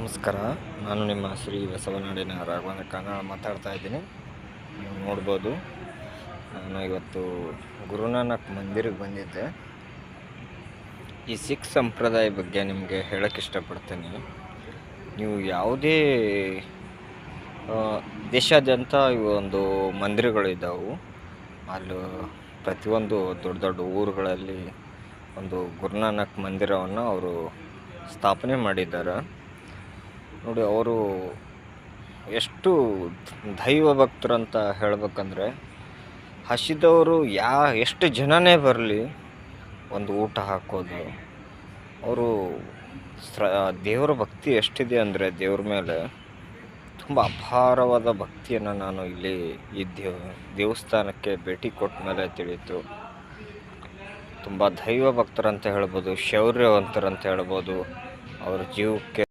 ನಮಸ್ಕಾರ. ನಾನು ನಿಮ್ಮ ಶ್ರೀ ಬಸವನಾಡಿನ ರಾಘವೇಂದ್ರ ಕನ್ನಡ ಮಾತಾಡ್ತಾ ಇದ್ದೀನಿ. ನೀವು ನೋಡ್ಬೋದು, ನಾನು ಇವತ್ತು ಗುರುನಾನಕ್ ಮಂದಿರಿಗೆ ಬಂದಿದ್ದೆ. ಈ ಸಿಖ್ ಸಂಪ್ರದಾಯ ಬಗ್ಗೆ ನಿಮಗೆ ಹೇಳಕ್ಕೆ ಇಷ್ಟಪಡ್ತೀನಿ. ನೀವು ಯಾವುದೇ ದೇಶಾದ್ಯಂತ ಇವು ಒಂದು ಮಂದಿರಗಳಿದ್ದಾವೆ. ಅಲ್ಲಿ ಪ್ರತಿಯೊಂದು ದೊಡ್ಡ ದೊಡ್ಡ ಊರುಗಳಲ್ಲಿ ಒಂದು ಗುರುನಾನಕ್ ಮಂದಿರವನ್ನು ಅವರು ಸ್ಥಾಪನೆ ಮಾಡಿದ್ದಾರೆ. ನೋಡಿ, ಅವರು ಎಷ್ಟು ದೈವ ಭಕ್ತರಂತ ಹೇಳ್ಬೇಕಂದ್ರೆ, ಹಸಿದವರು ಎಷ್ಟು ಜನನೇ ಬರಲಿ ಒಂದು ಊಟ ಹಾಕೋದು. ಅವರು ದೇವರ ಭಕ್ತಿ ಎಷ್ಟಿದೆ ಅಂದರೆ, ದೇವ್ರ ಮೇಲೆ ತುಂಬ ಅಪಾರವಾದ ಭಕ್ತಿಯನ್ನು ನಾನು ಇಲ್ಲಿ ಈ ದೇವಸ್ಥಾನಕ್ಕೆ ಭೇಟಿ ಕೊಟ್ಟ ಮೇಲೆ ತಿಳಿಯಿತು. ತುಂಬ ದೈವ ಭಕ್ತರಂತ ಹೇಳ್ಬೋದು, ಶೌರ್ಯವಂತರಂತ ಹೇಳ್ಬೋದು. ಅವ್ರ ಜೀವಕ್ಕೆ